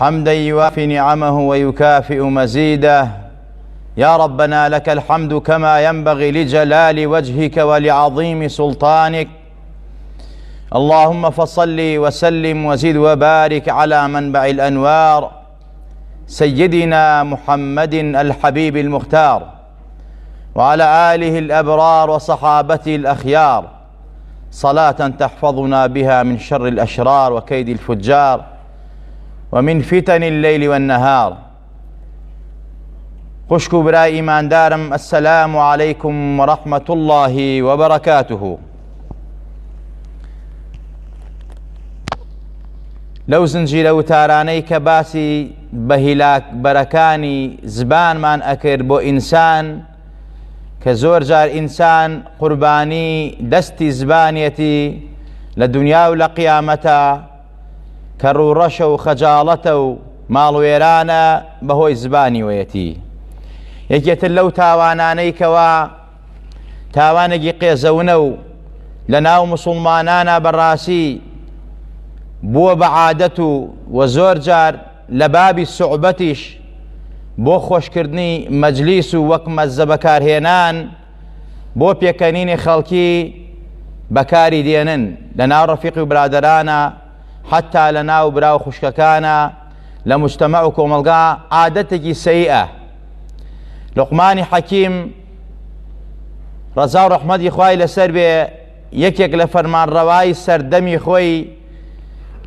حمدا يوافي نعمه ويكافئ مزيده. يا ربنا لك الحمد كما ينبغي لجلال وجهك ولعظيم سلطانك. اللهم فصل وسلم وزد وبارك على منبع الأنوار سيدنا محمد الحبيب المختار، وعلى آله الأبرار وصحابته الأخيار، صلاة تحفظنا بها من شر الأشرار وكيد الفجار ومن فتن الليل والنهار. خوشكو برای ایمان دارم، السلام عليكم ورحمة الله وبركاته. لو زنجيرە وتارانەی کە باسی بە هیلاک بەرەکانی زبانمان ئەکرد بۆ ئینسان، کە زۆر جار ئینسان قوربانی دەستی زبانیەتی لە دنیا و لە قیامەتە، کە ڕوڕەشە و خەجاڵەتە و ماڵوێرانە بەهۆی زبانی وەیەتی. یەکێتر لەو تاوانانەی کەوا تاوانێکی قێزەونە و لە ناو موسڵمانانە بەڕاستی بووە بە عادەت و زۆر جار لە بابی سوعبەتیش بۆ خۆشکردنی مەجلیس و وەک مەزە بەکارهێنان بۆ پێکەنینی خەڵکی بەکاری دێنن لە ناو ڕەفیقی و برادەرانە، حتا لە ناو برا و خوشکەکانە، لە موجتەمە و کۆمەلگا عادەتێکی سەیئە. لوقمانی حەکیم ڕەزا و ڕەحمەتی خوای لەسەر بێ یەکێک لە فەرمانڕەوای سەردەمی خۆی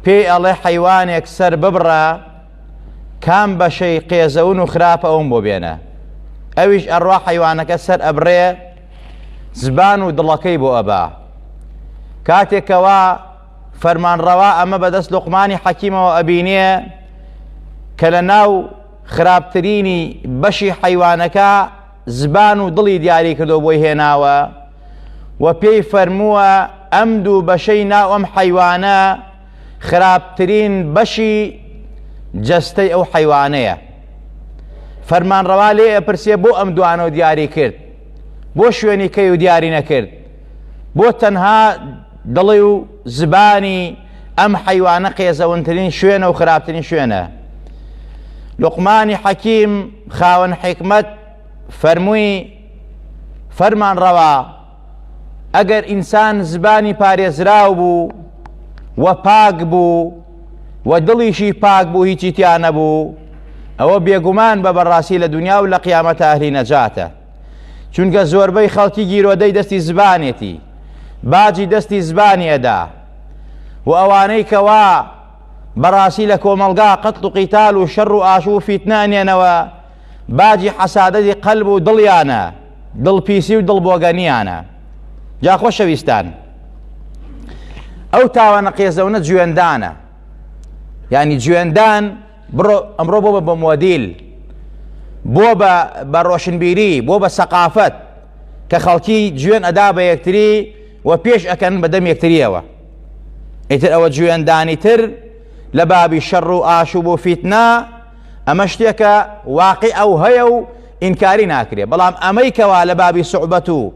پێی ئەڵێ حەیوانێک سەر ببڕە کام بەشەی قێزەون و خراپە ئەوم بۆ بێنە، ئەویش ئەڕوا حەیوانەکە سەر ئەبڕێ زبان و دڵەکەی بۆ ئەبا. کاتێکەوە فەرمانڕەوا ئەمە بەدەست لوقمانی حەکیمەوە ئەبینێ کە لە ناو خراپترینی بەشی حەیوانەکە زبان و دڵی دیاری کردو بۆی هێناوە و پێی فەرمووە ئەم دوو بەشەی ناو ئەم حەیوانە خراپترین بەشی جەستەی ئەو حەیوانەیە. فەرمانڕەوا لێ ئەپرسێ بۆ ئەم دوانە و دیاری کرد، بۆ شوێنی کەی و دیاری نەکرد، بۆ تەنها دڵی و زبانی ئەم حەیوانە قێزەونترین شوێنە و خراپترین شوێنە. لوقمانی حەکیم خاوەن حیکمەت فەرمووی فەرمانڕەوا ئەگەر ئینسان زبانی پارێزراو بوو و پاک بوو و دڵیشی پاک بوو هیچی تیا نەبوو، ئەوە بێگومان بە بەڕاستی لە دنیا و لە قیامەتە ئەهلی نەجاتە. چونکە زۆربەی خەڵکی گیرۆدەی دەستی زبانێتی، باجی دەستی زبانی ئەدا، و ئەوانەی کەوا بەڕاستی لە کۆمەلگا قەتڵ و قیتال و شەڕ و ئاشوو و فیتنانێنەوە باجی حەسادەتی قەلب و دڵیانە، دڵپیسی و دڵبۆگەنیانە. جا خۆشەویستان، ئەو تاوانە قێزەونە جوێندانە، یعنی جوێندان ئەمڕۆ بۆ بە مۆدیل، بۆ بە ڕۆشنبیری، بۆ بە سەقافەت کە خەڵکی جوێن ئەدا بە یەکتری و پێش ئەکەن بەدەم یەکتریەوە. ئیتر ئەوە جوێندانی تر لە بابی شەڕ و ئاشوب و فیتنا، ئەمە شتێکە واقعی ئەو هەیە و ئینکاری ناکرێ. بەڵام ئەمەی کەوا لە بابی سوعبەت و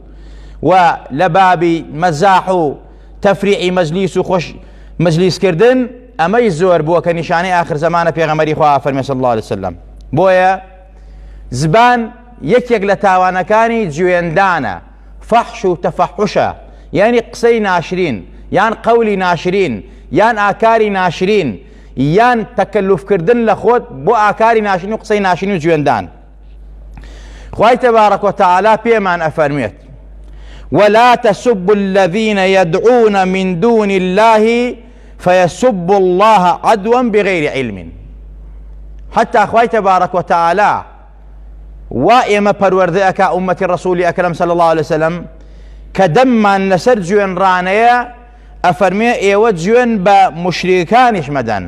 لە بابی مەزاح و تەفریعی مەجلیس و خۆش مەجلیسکردن، ئەمەی زۆر بووە کە نیشانەی ئاخر زەمانە پێغەمبەری خوا فەرمێ صلی الله علیه وسلم. بۆیە زبان یەکێک لە تاوانەکانی جوێندانە، فەحش و تەفەحوشە، یعنی قسەی ناشرین یان قەولی ناشرین یان ئاکاری ناشرین یان تەکەلوفکردن لە خۆت بۆ ئاکاری ناشرین و قسەی ناشرین و جوێندان. خوای تەبارەک و تەعالا پێمان ئەفەرمێت ولا تسبوا الذين يدعون من دون الله فيسبوا الله عدوا بغير علم. حتى خوای تبارك وتعالى وائما پروردەکە ئومەتی ڕەسوولی ئەکرەم صلی الله عليه وسلم کە دەممان لەسەر جوێنڕانەیە ئەفەرمێ ئێوە جوێن بە مشریکانیش مەدەن،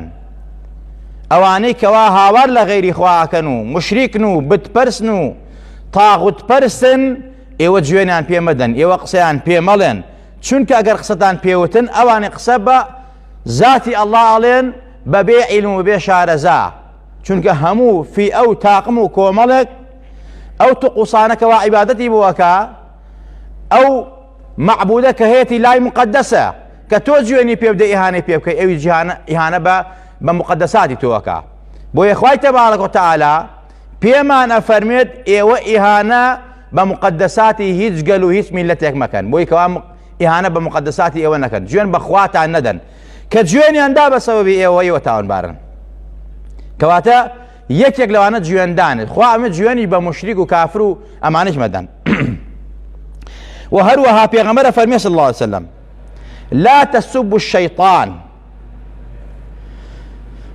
ئەوانەی کەوا هاوار لە غەیری خواکەن و مشریکن و بتپەرسن و تاغوت پەرسن، ئێوە جوێنیان پێ مەدەن، ئێوە قسەیان پێ مەڵێن، چونکە ئەگەر قسەتان پێوتن ئەوانی قسە بە ذاتی ئەڵڵا ئەڵێن بەبێ عیلم و بێ شارەزا، چونکە هەموو فی ئەو تاقم و کۆمەڵێک ئەو توقوسانەکەوا عیبادەتی بووەکە، ئەو معبودە کە هەیەی لای مقدسە کە تۆ جوێنی پێ بدەی ئیهانەی پێ بکەی، ئەوی ئیهانە بە مقدساتی تۆەکە. بۆیە خوای تەبارەک وتەعالا پێمان ئەفەرمێت ئێوە ئیهانە بە مقدساتی هیچ گەل و هیچ میلەتێک مەکەن، بۆی کەوا ئیهانە بە مقدساتی ئێوە نەکەن، گوێن بە خواتان نەدەن کە گوێنیاندا بە سەبەبی ئێوە تاوانبارن. کەواتە یەکێک لەوانە گوێندانێت، خوا ئەمە گوێنی بە موشریک و کافر و ئەمانش مەدەن. و هەروەها پێغەمبەر فەرمێ صلی الله علیه وسلم لا تسبوا الشيطان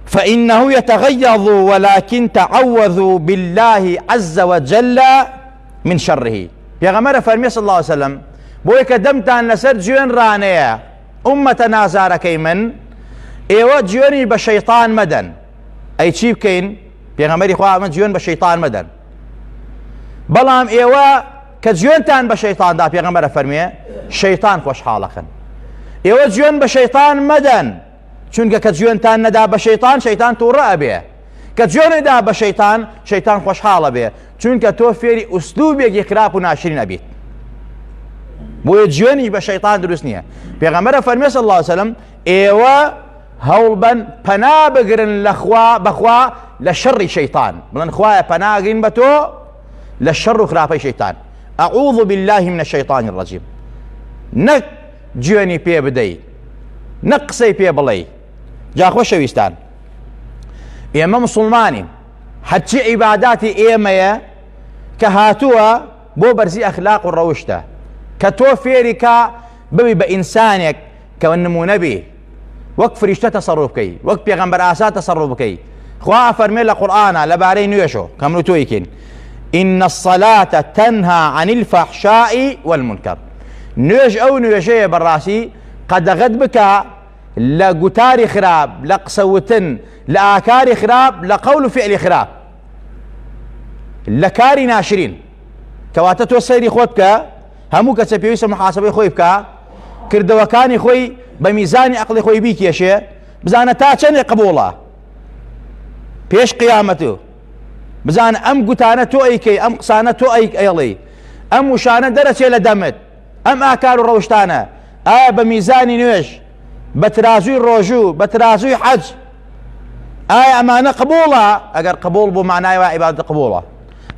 فإنه يتغيظ ولكن تعوذوا بالله عز وجل من شره. پێغەمبەر فەرمێ صلی الله علیه وسلم بۆی کە دەمتان لەسەر گوێنڕانەیە ئومەتە نازارەکەی من، ئێوە گوێنی بە شەیطان مەدەن. ئەی چی بکەین؟ پێغەمبەری خوا ئەمە گوێن بە شەیطان مەدەن، بەڵام ئێوە کە گوێنتان بە شەیطاندا پێغەمبەر فەرمێ شەیطان خۆشحاڵەکەن. ئێوە گوێن بە شەیطان مەدەن، چونکە کە گوێنتان نەدا بە شەیطان شەیطان تووڕە ئەبێ، کە گوێنێدا بە شەیطان شەیطان خۆشحاڵە بێ، چونکە تۆ فێری ئوسلوبێکی خراپ و ناشرین ئەبیت. بۆیە گوێنی بە شەیطان دروست نییە. پێغەمبەر فەرمێ صلی الله علیه وسلم ئێوە هەوڵ بن پەنا بگرن بەخوا لە شەڕی شەیطان، بڵێن خوایە پەناگرین بە تۆ لە شەڕ و خراپەی شەیطان. ئەعوذ بالله من الشەیطان الرەجیم. نەک گوێنی پێ بدەیت، نەک قسەی پێ بڵێ. جا خۆشەویستان، ئێمە مسڵمانین، هەرچی عیباداتی ئێمەیە کە هاتووە بۆ بەرزی ئەخلاق و ڕەوشتە، کە تۆ فێری کا ببی بە ئینسانێک کە نمونە بێ، وەک فریشتە تەسەڕوف بکەی، وەک پێغەمبەر ئاسا تەسەڕوف بکەی. خوا فەرمێ لە قورئانە لەبارەی نوێژۆ کە من و تۆیکین إن الصلاة تنهى عن الفحشاء والمنكر. نوێژ ئەو نوێژەیە بەڕاستی قەدەغەت بکە لە گوتاری خراپ، لە قسەوتن، لە ئاکاری خراپ، لە قەول و فعلی خراپ، لە کاری ناشرین. کەواتە تۆ سەیری خۆت بکە، هەموو کەسە پێویستە محاسبەی خۆی بکە، کردەوەکانی خۆی بە میزانی عەقڵی خۆی بیکێشێ، بزانە تا چەندێ قبوڵە پێش قیامەت، بزانە ئەم گوتانە تۆ ئەیکەی، ئەم قسانە تۆ ئەیڵێ، ئەم وشانە دەرەچێ لە دەمت، ئەم ئاکار و ڕەوشتانە ئایا بە میزانی نوێژ، بە ترازوی ڕۆژوو، بە ترازوی حەج ئایا ئەمانە قبوڵە؟ ئەگەر قبوڵ بوو معنای وا عیبادەت قبوڵە،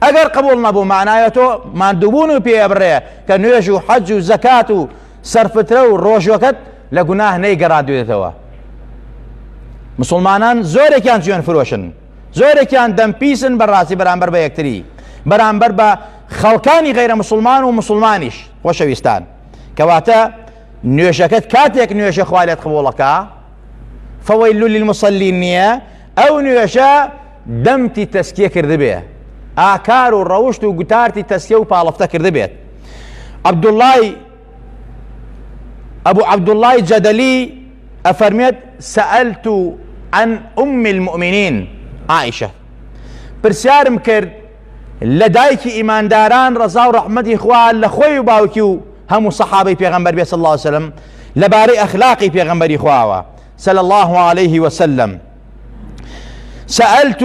ئەگەر قبوڵ نەبوو معنایە تۆ ماندووبوون و پێ بڕێ کە نوێژ و حەج و زەکات و سەرفترە و ڕۆژوەکەت لە گوناه نەیگەڕاندوێتەوە. مسلمانان زۆرێکیان گوێن فرۆشن، زۆرێکیان دەمپیسن بەڕاستی بەرامبەر بە یەکتری، بەرامبەر بە خەڵکانی غەیرە مسلمان و مسلمانیش. خۆشەویستان، کەواتە نوێژەکەت کاتێک نوێژە خوا لێت قبوڵەکە فەوەیل للموسەلین نییە، ئەو نوێژە دەمتی تەسکیە کردبێ، ئاکار و ڕەوشت و گوتارتی تەسکیە و پاڵەفتە کردبێت. ئەبوو عەبدوڵڵای جەدەلی ئەفەرمێت سەئەلت عن أم المؤمنين عائشة، پرسیارم کرد لە دایکی ئیمانداران ڕەزا و ڕەحمەتی خوا لە خۆی و باوکی و هەموو سەحابەی پێغەمبەر بێ صلی الله عليه وسلم لەبارەی ئەخلاقی پێغەمبەری خواوە صلى الله عليه وسلم. سألت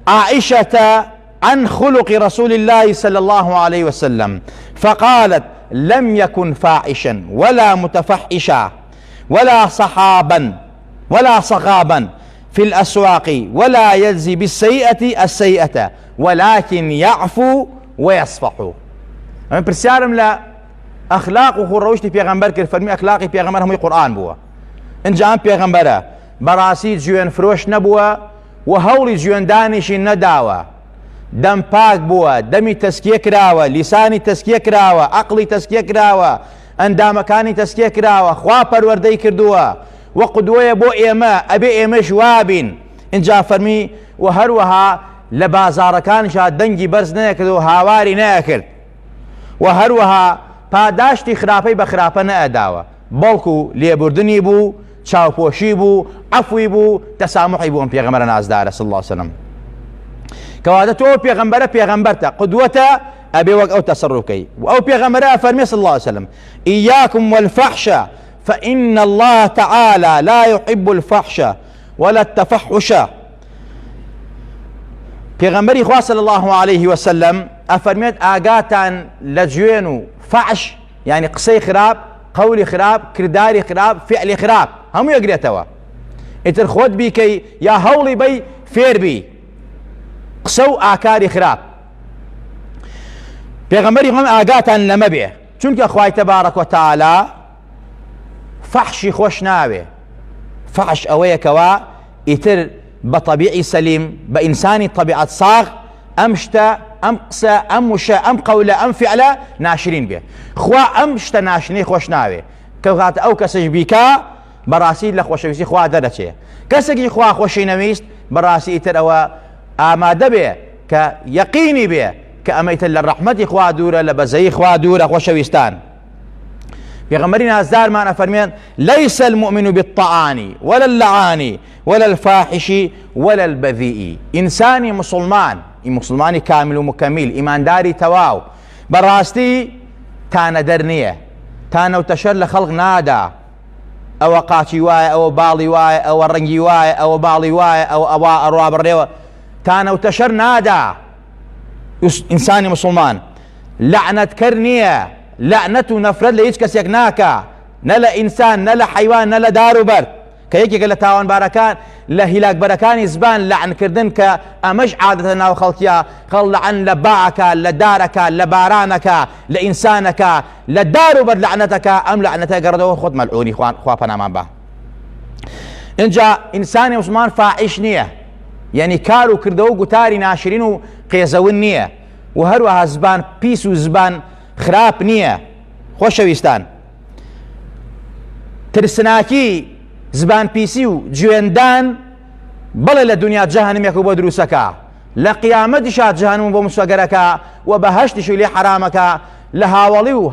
عائشة عن خلق رسول الله صلى الله عليه وسلم فقالت لم يكن فاحشا ولا متفحشا ولا صخابا في الأسواق ولا يجزي بالسيئة السيئة ولكن يعفو ويصفح. من برسيارم لا أخلاق وخروجتي بيغمبر كيف فرمي أخلاقي بيغمبر هم القرآن بوا إن جام بيغمبره براسي جوين فروش نبوا وهولي جوين دانش نداوا دم باك بوا دمي تسكيه كراوا لساني تسكيه كراوا عقلي تسكيه كراوا اندامكاني تسكيه كراوا خوا پروردەی کردووە وقدوەیە بۆ ئێمە ئەبێ ئێمە جوابین. اینجا فەرمی و هەروەها لە بازاڕەکانیشا دەنگی بەرز نەکرد و هاواری نەکرد و هەروەها پاداشتی خراپەی بە خراپە نەئەداوە، بەڵکو لێبوردنی بوو، چاوپۆشی بوو، عەفوی بوو، تەسامحی بوو. ئەم پێغەمبەرە نازدارە صلی الله عليه وسلم. کەواتە تۆ پێغەمبەرە پێغەمبەرتە قودوەتە ئەبێ وەک ئەو تەسەڕوف بکەی و ئەو پێغەمبەرە فەرمێ صلی الله عليه وسلم إياكم والفحش فإن الله تعالى لا يحب الفحش ولا التفحش. پێغەمبەری خوا صلی الله عليه وسلم ئەفەرمێت ئاگاتان لە گوێن و فحش یعنی قسەی خراپ، قەولی خراپ، کرداری خراپ، فعلی خراپ هەموو یەکرێتەوە. ئیتر خۆت بیکەی یا هەوڵی بەی فێربی قسە و ئاکاری خراپ. پێغەمبەری خۆم ئاگاتان لەمە بێ، چونکە خوای تەبارەک وتەعالا فەحشی خۆش ناوێ. فەحش ئەوەیەکەوە ئیتر بە طەبیعی سەلیم، بە ئینسانی طەبیعەت ساغ ئەم شتە، ئەم قسە، ئەم وشە، ئەم قەولە، ئەم فعلە ناشرین بێ. خوا ئەم شتە ناشرینەی خۆش ناوێ کەواتە ئەو کەسەش بیکا بەڕاستی لە خۆشەویستی خوا دەرەچێ. کەسێکی خوا خۆشی نەویست بەڕاستی ئیتر ئەوە ئامادە بێ کە یەقینی بێ کە ئەمە ئیتر لە ڕەحمەتی خوا دوورە، لە بەزەیی خوا دوورە. خۆشەویستان، پێغەمبەری نازدارمان ئەفەرمێن لەیسە المؤمن بالطعان ولا اللعان ولا الفاحش ولا البذيء. ئینسانی مسلمانی کامل و مکەمیل، ئیمانداری تەواو بەڕاستی تانەدەر نییە، تانەوتەشەر لە خەڵق نادا. ئەوە قاچی وایە، ئەوە باڵی وایە، ئەوە ڕەنگی وایە، ئەوە باڵی وایە، ئەوە ئەڕوا بڕێوە، تانەوتەشەر نادا. ئینسانی مسلمان لعنەتکەر نییە، لعنەت و نەفرەت لە هیچ کەسێک ناکە، نە لە ئینسان، نە لە حەیوان، نە لە دار و بەرد. کە یەکێکە لە تاوانبارەکان لە هیلاکبەرەکانی زبان لعنکردن کە ئەمەش عادەتە ناو خەڵکیە. خەڵ لەعن لە باعەکە، لە دارەکە، لە بارانەکە، لە ئینسانەکە، لە دار و بەرد لعنەتەکە. ئەم لعنەتە گەڕێتەوە خۆت مەلعونی، خوا پەنامان بە. اینجا ئینسانی مسلمان فاحیش نییە، یعنی کار و کردەوە و گوتاری ناشرین و قێزەون نییە، و هەروەها زبان پیس و زبان خراپ نییە. خۆشەویستان، ترسناکی زبان پیسی و گوێندان بەڵێ لە دنیا جەهەنەمێک و بۆ دروستەکە، لە قیامەتیشا جەهەنەم بۆ مسوەگەرەکە و بەهەشتیش لێ حرامەکە، لە هاوڵی و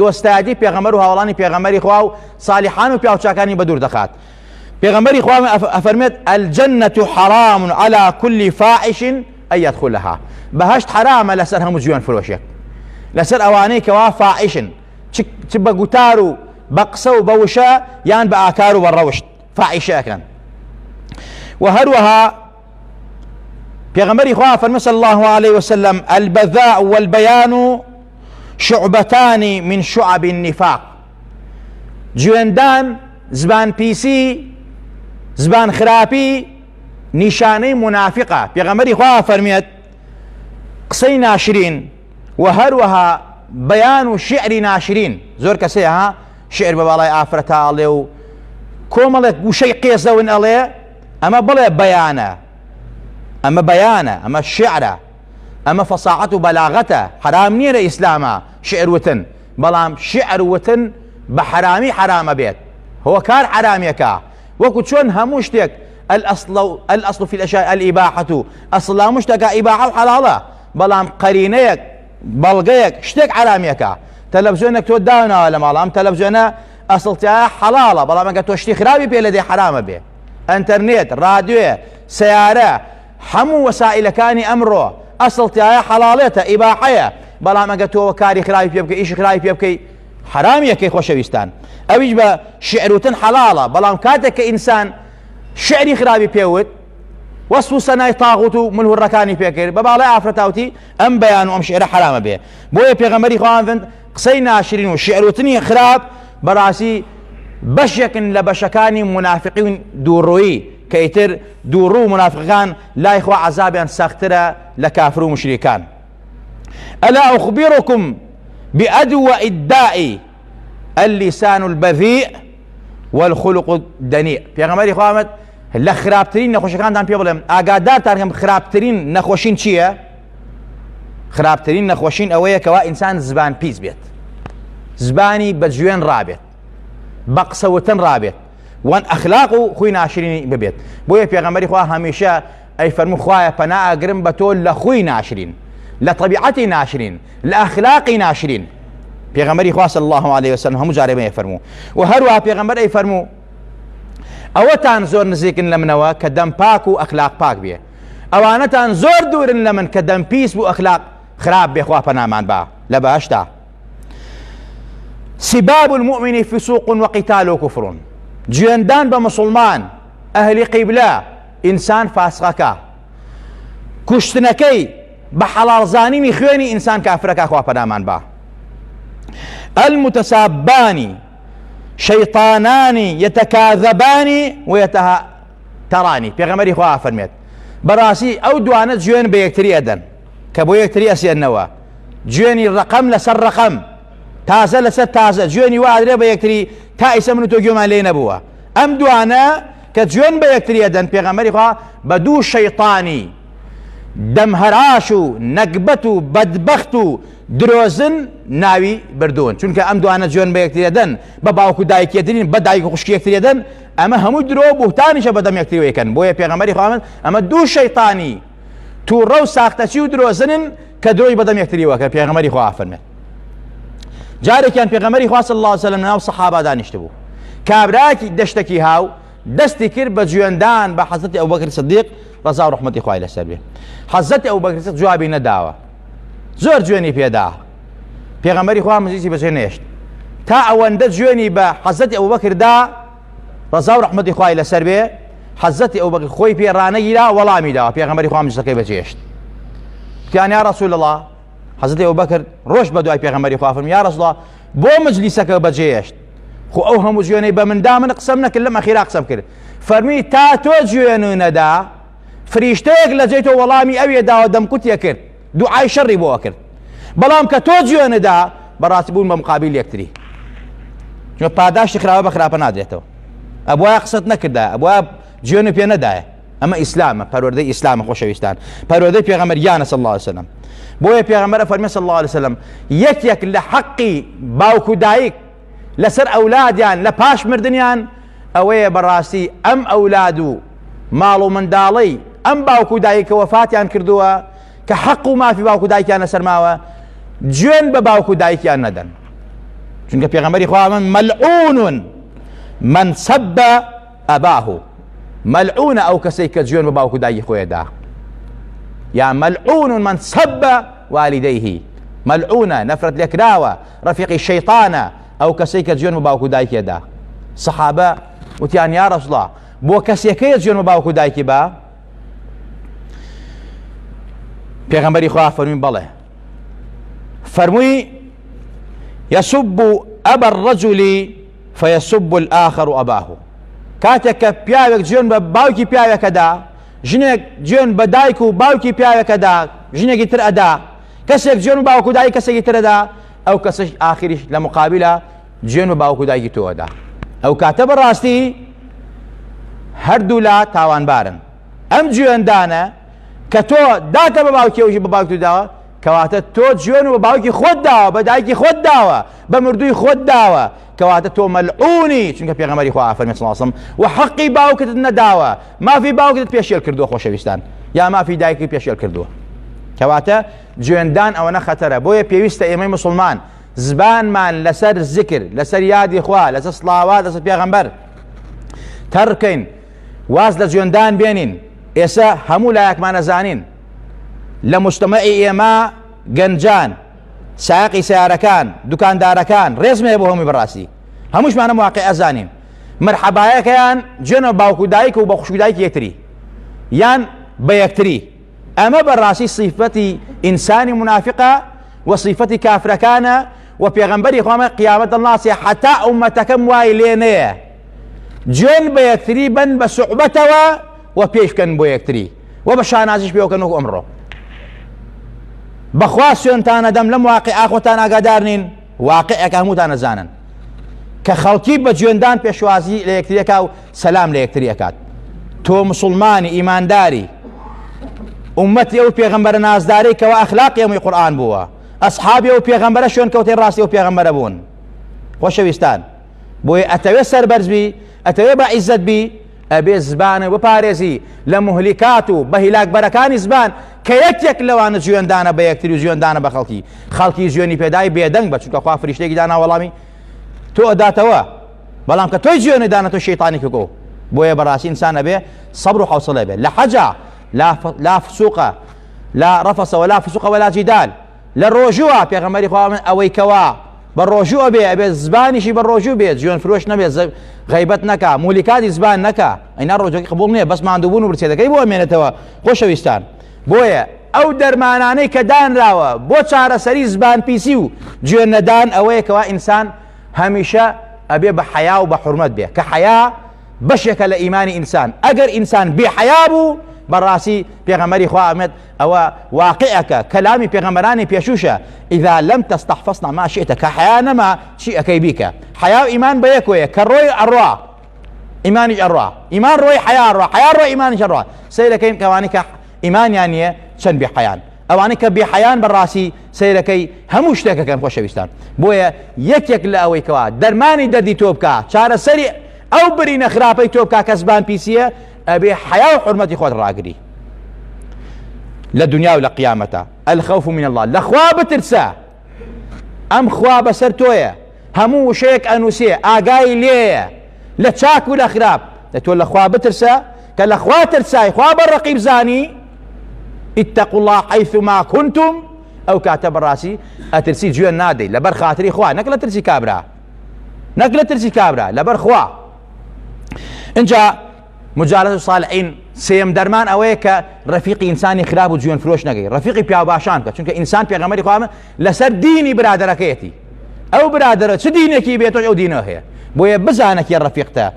دۆستایەتی پێغەمبەر و هاوڵانی پێغەمبەری خوا و سالیحان و پیاوچاکانی بە دوور دەخات. پێغەمبەری خوا ئەفەرمێت الجەنەة حرام على كل فاحش أن يدخلها. بەهەشت حرامە لەسەر هەموو جوێن فرۆشێک، لەسەر ئەوانەی کەوا فاحشن، چ بە گوتار و بە قسە و بە وشە یان بە ئاکار و بە ڕەوشت فاحیشەکەن. و هەروەها پێغەمبەری خوا فەرمووی صلی الله عليه وسلم البذاء والبيان شعبتان من شعب النفاق. گوێندان، زبان پیسی، زبان خراپی نیشانەی منافقە. پێغەمبەری خوا فەرمێت قسەی ناشرین و هەروەها بەیان و شعری ناشرین. زۆر کەسەیە ها شعر بە باڵای ئافرەتە ئەڵێ و کۆمەڵێک گوشەی قێزەون ئەڵێ، ئەمە بڵێ بەیانە، ئەمە بەیانە، ئەمە شعرە، ئەمە فەساحەت و بەلاغەتە. حرام نییە لە ئیسلامە شعر وتن، بەڵام شعر وتن بە حرامی حرامە بێت، هۆکار حرامێکە. وەکو چۆن هەموو شتێک الأصل في الأشياء الإباحة، ئەسڵ هەموو شتێکە ئیباحە و حەڵاڵە، بەڵام قەرینەیەک، بەڵگەیەک، شتێک حرامێکە. تەلەڤیزیۆنێک تۆ داوناوە لە ماڵ، ئەم تەلەڤیزیۆنە ئەسڵتیایە حەڵاڵە، بەڵام ئەگەر تۆ شتی خراپی پێ لەدەی حرامە بێ. ئەنتەرنێت، رادیۆ، سیارە، هەموو وەسائلەکانی ئەمڕۆ ئەسڵتیایە حەڵاڵێتە، ئیباحەیە، بەڵام ئەگەر تۆ کاری خراپی پێ بکەی، ئیشی خراپی پێ بکەی، حرامیەکەی. خۆشەویستان، ئەویش بە شعروتن حەڵاڵە، بەڵام کاتێک کە ئینسان شعری خراپی پێوت، وەسف و سەنای تاغوت و ملهوڕەکانی پێکرد، بە باڵای ئافرەتاوتی، ئەم بەیان و ئەم شعرە حرامە بێ. بۆیە پێغەمبەری خوا فەرمێت قسەی ناشرین و شعروتنی خراپ بەڕاستی بەشێکن لە بەشەکانی منافقین دووڕووی، کە ئیتر دووڕوو منافقەکان لای خوا عەزابیان سەختترە لە کافر و مشریکان. ئەلا ئوخبیڕکم بأدوأ الداء اللسان البذيء والخلق الدنيء. پێغەمبەری خوا فەرمێت لە خراپترین نەخۆشیەکانتان پێ بڵێم، ئاگادارتان کەم خراپترین نەخۆشین چییە؟ خراپترین نەخۆشین ئەوەیە کەوا ئینسان زبان پیس بێت، زبانی بە گوێن ڕابێت، بە قسەوتن ڕابێت، وان ئەخلاق و خوی ناشرینی ببێت. بۆیە پێغەمبەری خوا هەمیشە ئەیفەرموو خوایە پەنا ئەگرم بە تۆ لە خوی ناشرین، لە طەبیعەتی ناشرین، لە ئەخلاقی ناشرین. پێغەمبەری خوا صلی الله عليه وسلم هەموو جارێ ئەیفەرموو. و هەروەها پێغەمبەر ئەیفەرموو ئەوەتان زۆر نزیکن لە منەوە کە دەم پاک و ئەخلاق پاک بێ، ئەوانەتان زۆر دوورن لە من کە دەم پیس و ئەخلاق خراپ بێ. خوا پەنامان با لە بەهەشتا. سباب المؤمن فسوق وقتال كفر. گوێندان بە مسلمان، ئەهلی قیبلە، ئینسان فاسقەکە، کوشتنەکەی بە حەڵاڵزانینی خوێنی ئینسان کافرەکە. خوا پەنامان با. المتسابان شيطانان يتكاذبان ويتهاتران. پێغەمبەری خوا فەرمێت بەڕاستی ئەو دوانە جوێن بە یەکتری ئەدەن کە بۆ یەکتری ئەسێننەوە جوێنی ڕقەم لەسەر ڕقەم تازە لەسەر تازە جوێنی وادرێ بە یەکتری تا ئیسە من و تۆ گوێمان لێ نەبووە ئەم دوانە کە جوێن بە یەکتری ئەدەن پێغەمبەری خوا بە دوو شەیطانی دەمهەراش و نەکبەت و بەدبەخت و درۆزن ناوی بردوون چونکە ئەم دوانە جوێن بە یەکتری ئەدەن بە باوک و دایکێترین بە دایک و خوشکی یەکتری ئەدەن ئەمە هەموو درۆ بوهتانیشە بەدەم یەکتری یەکەن بۆیە پێغەمبەری خوا ئەمە دوو شەیطانی تووڕە و ساختەچی و درۆزنن کە درۆی بەدەم یەکتری وەکە پێغەمبەری خوا فەرمێت جارێکیان پێغەمبەری خوا صلی الله علیه و سلم ناو سەحابە دانیشت بوو کابراکی دەشتێکی هاو دەستی کرد بە جوێندان بە حەزرەتی ئەبوبەکر سیدیق ڕەزا و ڕەحمەتی خوای لەسەر بێ حەزرەتی ئەبوبەکر سیدیق جوابی نەداوە زۆر جوێنی پێدا پێغەمبەری خوا مزیسی بەجێ نێشت تا ئەوەندە جوێنی بە حەزرەتی ئەبوبەکر دا ڕەزا و ڕەحمەتی خوای لەسەر بێ حەزرەتی ئەبوبەکر خۆی پێ ڕانەگیرا وەڵامی داوە پێغەمبەری خوا مزیسەکەی بەجێهێشت وتیان یا رەسوول الله حەزرەتی ئەبوبەکر ڕۆژ بە دوای پێغەمبەری خوا فەرمی یا رەسوول الله بۆ مجلیسەکە بەجێهێشت خو ئەو هەموو جوێنەی بە مندا من قسەم نەکرد لەم ئەخیرا قسەم کرد فەرمی تا تۆ جوێن نەدا فریشتەیەک لە جێی تۆ وەڵامی ئەوێ داوە دەمکوتیە کرد دوعای شەڕی بۆ کرد بەڵام کە تۆ جوێنەدا بەڕاستی بوون بە مقابل یەکتری چونکە پاداشتی خراوە بە خراپە نادرێتەوە ئەبوایە قسەت نەکردا ئەبوایە جوێن پێ نەدایە ئەمە ئیسلامە پەروەردەی ئیسلامە خۆشەویستان پەروەردەی پێغەمبەریانە صلی الله علیه وسلم بۆیە پێغەمبەر فەرمی صلی الله علیه وسلم یەکێک لە حەقی باوک و دایک لەسەر ئەولادیان لە پاش مردنیان ئەوەیە بەڕاستی ئەم ئەولاد و ماڵ و منداڵەی ئەم باوک و دایکە وەفاتیان کردووە کە حەق و مافی باوک و دایکیان لەسەر ماوە جوێن بە باوک و دایکیان نەدەن چونکە پێغەمبەری خوا من مەلعون من سەب ئەباه مەلعونە ئەو کەسەی کە جوێن بە باوک و دایکی خۆیەدا یا مەلعون من سەب والیدەیه مەلعونە نەفرەت لێکراوە ڕەفیقی شەیطانە ئەو کەسەی کە جوێن بە باوک و دایکێدا سەحابە وتیان یا رەسوڵ الله بۆ کەسێکەیە جوێن بە باوک و دایکی با پێغەمبەری خوا فەرمی بەڵێ فەرمووی يسب أبا الرجل فيسب الآخر أباه کاتێک کە پیاوێک جوێن بە باوکی پیاوێکەدا ژنێک جوێن بە دایک و باوکی پیاوێکەدا ژنێکی تر ئەدا کەسێک جوێن بە باوک و دایک کەسێکی ترەدا ئەو کەسەش ئاخریش لە مقابلە جوێن بە باوک و دایکی تۆدا ئەو کاتە بەڕاستی هەردوو لا تاوانبارن ئەم جوێندانە کە تۆ داکە بە باوکی ئەوژی بە باوکی داوە کەواتە تۆ جوێن و بە باوکی خۆت داوە بە دایکی خۆت داوە بە مردووی خۆت داوە کەواتە تۆ مەلعونی چونکە پێغەمبەری خوا فەرمی صلی الله علیه وسلم و حەقی باوکت نەداوە مافی باوکت پێشێل کردووە خۆشەویستان یا مافی دایکی پێشێل کردووە کەواتە جوێندان ئەوەنە خەتەرە بۆیە پێویستە ئێمەی مسلمان زبانمان لەسەر زیکر لەسەر یادی خوا لەسەر سڵاوات لەسەر پێغەمبەر تەرکەین واز لە جوێندان بێنین ئێستا هەموو لایەکمان ئەزانین لە مجتەمەعی ئێمە گەنجان سایقی سیارەکان دوکاندارەکان ڕێزمێ بۆ هەمووی بەڕاستی هەمووشمانە واقع ئەزانین مەرحەبایەکەیان جوێنە باوک و دایک و بە خوشک و دایک یەکتری یان بە یەکتری ئەمە بەڕاستی صیفەتی ئینسانی منافقە و صیفەتی کافرەکانە و پێغەمبەری خوا قیامەت دڵناسێ حتا ئومەتەکەم وای لێ نەیە جوێن بە یەکتری بن بە سوحبەتەوە و پێش بکەن بۆ یەکتری و بە شانازیش پێوەکەن وەکو ئەمڕۆ بەخوا سوێنتانە دەم لەم واقعە خۆتان ئاگادار نین واقعەکە هەمووتان ئەزانن کە خەڵکی بە جوێندان پێشوازی لە یەکتریەکە و سەلام لە یەکتری ئەکات تۆ مسلمانی ئیمانداری ئومەتی ئەو پێغەمبەرە نازدارەی کەوا ئەخلاقی هەمووی قورئان بووە ئەسحابی ئەو پێغەمبەرە شوێن کەوتەی ڕاستی ئەو پێغەمبەرە بوون خۆشەویستان بۆیە ئەتەوێت سەربەرز بی ئەتەوێت بە عیزەت بی ئەبێ زبانە بپارێزی لە مهلیکات و بە هیلاکبەرەکانی زبان کە یەکێک لەوانە جوێندانە بە یەکتری و جوێندانە بە خەڵکی جوێنی پێدای بێدەنگ بە چونکە خوا فریشتێکی دانا وەڵامی تۆ ئەداتەوە بەڵام کە تۆی جوێنی دانا تۆ شەیطانی کۆ بۆیە بەڕاستی ئینسانە بێ سەبر و حوسڵە بێ لە حەجا لا فسوقە لا ڕەفەسە ولا فسوقە ولا جیدال لە ڕۆژووە پێغەمبەری خوا من ئەوەی کەوا بە ڕۆژووە بێ ئەبێ زبانیشی بە ڕۆژوو بێت جوێن فرۆش نەبێت غیبەت نەکا مولیکاتی زبان نەکا ئەینا ڕۆژەکەی قبوڵ نییە بەس ماندووبوون و برسێتەکەی بۆ ئەمێنێتەوە خۆشەویستان بۆیە ئەو دەرمانانەی کە دانراوە بۆ چارەسەری زبان پیسی و گوێن نەدان ئەوەیە کەوا ئینسان هەمیشە ئەبێ بە حەیا و بە حورمەت بێ کە حەیا بەشێکە لە ئیمانی ئینسان ئەگەر ئینسان بێ حەیا بوو براسي بيغمري خوا أمد أو واقعك كلامي بيغمراني بيشوشة إذا لم تستحفظنا ما شئتك حيانا ما شيء كيبيك حياة إيمان بيكوية كالروي الروا إيماني الروا إيمان روي حياة الروا حياة روي إيماني الروا سيلكين كوانيك إيمان يعني شن بحيان ئەوانەی کە بێحەیان بەڕاستی سەیرەکەی هەموو شتێکەکەن خۆشەویستان بۆیە یەکێک لە ئەوەیکەوە دەرمانی دەردی تۆ بکە چارەسەری ئەو برینە خراپەی تۆ بکە کە زبان پیسیە ئەبێ حیا و حورمەتی خۆت ڕاگری لە دنیا و لە قیامەتە الخەوف من الله لە خوا بترسە ئەم خوا بەسەر تۆیە هەموو وشەیەک ئەنووسێ ئاگای لێیە لە چاک و لە خراپ لە تۆ لە خوا بترسە کە لە خوا ترسای خوا بەڕەقیب زانی اتقوا الله حيثما كنتم او كاتب راسي اترسي جوان نادي لبر خاطري خوا نقله ترسي كابرا نقله ترسي كابرا لبر خوا انجا مجالسه الصالحين سيم درمان اويك رفيقي انساني خراب وجوان فروش نقي رفيقي بياو باشان چونك انسان بيغمري خوا لسر ديني برادركيتي او برادر چ دينكي بيتو او دينه هي بويا بزانك يا رفيقته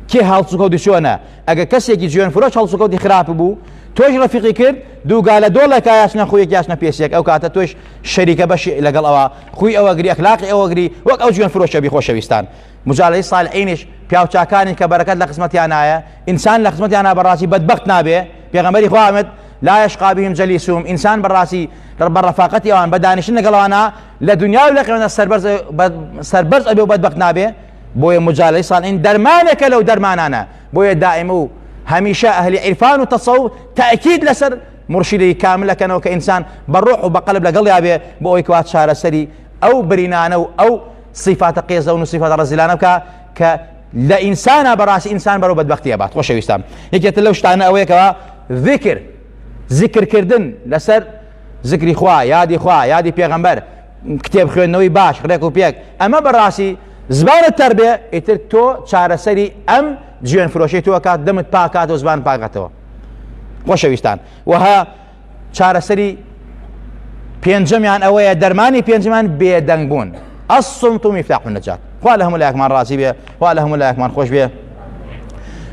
كي هالسوكو دي شونه اگه كسيكي جوان فروش هالسوكو دي خراب بو توش رفيقي كرد دو قال دولك ياسنا خويك ياسنا بيسيك او كاتا توش شريكه بشي لقل او خوي او اغري اخلاقي او اغري وك او جوان فروش بي خوشويستان مجالي صالحينش بياو چاكاني كبركات لقسمتي انايا انسان لقسمتي انا براسي بدبخت نابه بيغمري خو احمد لا يشقى بهم جليسهم انسان براسي بالرفاقتي وان بدانشن قالوانا لدنيا ولا سربرز ابي بدبخت نابه بويا مجالي صالحين درمانك لو درمانانا بويا دائمو هميشه اهل عرفان وتصوف تاكيد لسر مرشدي كامل كانوا كانسان بالروح وبقلب لقلب ابي بويكوات شهر سري او برينانو او صفات قيزه وصفات رزلانه ك لا انسان براس انسان برو بدبختي ابات خوش ويستام يك لو شتانا اويك ذكر كردن لسر ذكري خوا يادي پیغمبر كتاب خوينوي باش خليكو بيك اما براسي زبان التربيه اترتو شهر سري ام جوان فروشي تو كات دمت باكات وزبان باكاتو خوشويستان وها چارەسەری پێنجەمیان ئەوەیە دەرمانی پێنجەمان بێدەنگ بوون الصمت مفتاح النجاة خوا لە هەموو لایەکمان ڕازی بێ خوا لە هەموو لایەکمان خۆش بێ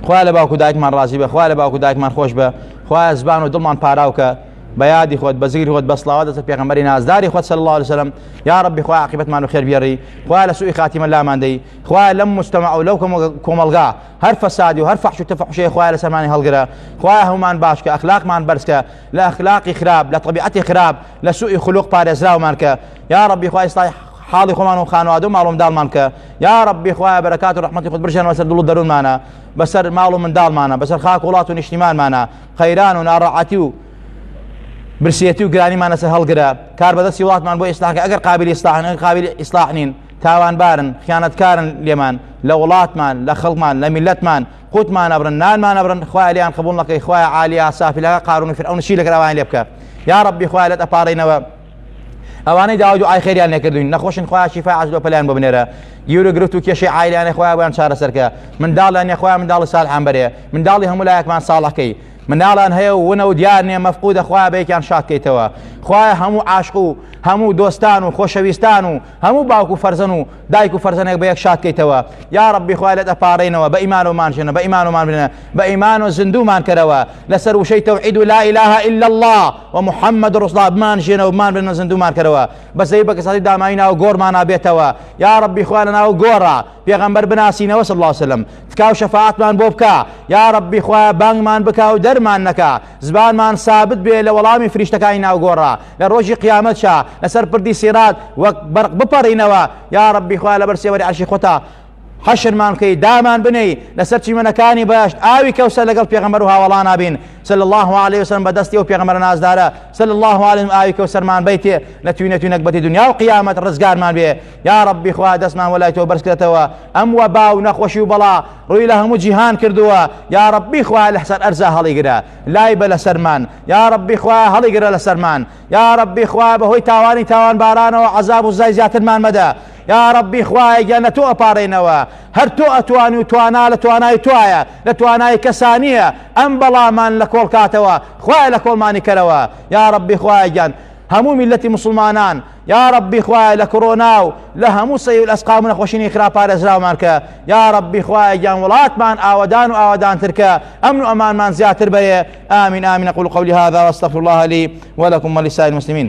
خوا لە باوکو دایکمان ڕازی بێ خوا لە باوکو دایکمان خۆش بێ خوا زبان و دڵمان پاراوکە بيادي خود بزير خود بصلاوات بيغمبري نازداري خود صلى الله عليه وسلم يا ربي خوا عاقبت ما خير بيري خوا لسوء خاتمه لا ماندي خوا لم مستمعوا لو كم الغا هر فساد وهر فحش وتفحش خوا لسماني هلغرا خوا همان باشك اخلاق مان برسك لا اخلاقي خراب لا طبيعتي خراب لا سوء خلق بارزراو مانك يا ربي خوا يصلح حالي خمان وخانو ادو معلوم دال مانك يا ربي خوا بركات ورحمتي خود برشان وسر دلو درون معنا بسر معلوم من دال معنا بسر خاكولات ونشتمان معنا خيران ونارعتي برسيتي وقراني ما نسى هالقرا كار بدس يوات مان بو اصلاح اگر قابل اصلاح نين تاوان بارن خيانه كارن اليمان لولات مان لخلق مان لملت مان قوت مان ابرن نان مان ابرن خويا ليان قبول لك خويا عاليه صافي لا قارون فرعون شي لك روان لبك يا ربي خويا لا ابارينا اواني داودو اي خير يعني كردين نخوشن خويا شفاء عزلو بلان ببنيره يورو جروتو كي شي عائله انا خويا وين شار سركه من دال ان خويا من دال صالح عنبريه من دال هم لايك مان صالح كي من نالان هي ونو ديارني مفقود اخويا بيكان شاكيتوا خويا همو عاشقو همو دوستانو خوشويستانو همو باوكو فرزنو دايكو فرزنك بيك شاكيتوا يا ربي خويا لا تبارينا بايمانو مانشنا بايمانو مان بايمانو زندو مان كروا لسر شيء توحيد لا اله الا الله ومحمد رسول الله مانشنا ومان بن زندو مان كروا بس زي بك صدي داماينا وغور مانا بيتوا يا ربي خويا لنا وغورا بيغمبر بناسينا صلى الله عليه وسلم تكاو شفاعت مان بوبكا يا ربي خويا بان مان بكاو درمان نكا زبان مان ثابت بي لولامي فريشتكاينا وغورا لروجي قيامت شا لسر بردي سيرات وبرق ببرينوا يا ربي خويا لبرسي وري عرشي خوتا حشر مان كي دامان بني لسرتي منكاني باش اوي كوسر لقل بيغمبرها ولا نابين صلى الله عليه وسلم بدستي وبيغمبر ناس دارا صلى الله عليه وسلم اوي كوسر مان بيتي نتوينتي نقبتي دنيا وقيامه الرزقان مان بي يا ربي خويا دسمان ولا تو برسكتوا ام وباو نخوشي وبلا روي لهم جيهان كردوا يا ربي خويا الاحسن ارزا هليقرا لا يبل سرمان يا ربي خويا هليقرا لسرمان يا ربي خويا بهوي تاواني تاوان باران وعذاب الزايزات مان مدى يا ربي خواي جنتو أبارينوا هرتو أتواني وتوانا لتواناي توايا لتواناي كسانية أم بلا من لكول كاتوا خواي لكول ماني كروا يا ربي خواي جن هەموو میلەتی مسلمانان یا ربی خوایە لە کۆڕۆنا و لە هەموو سەیل ئەسقام و نەخۆشینی خرا پارێزراومان کە یا ربی خوایە گیان وڵاتمان ئاوەدان و ئاوەدانتر کە ئەمن و ئەمانمان زیاتر بەیە. آمین آمین. أقول قولي هذا واستغفر الله لي ولكم ولسائر المسلمين.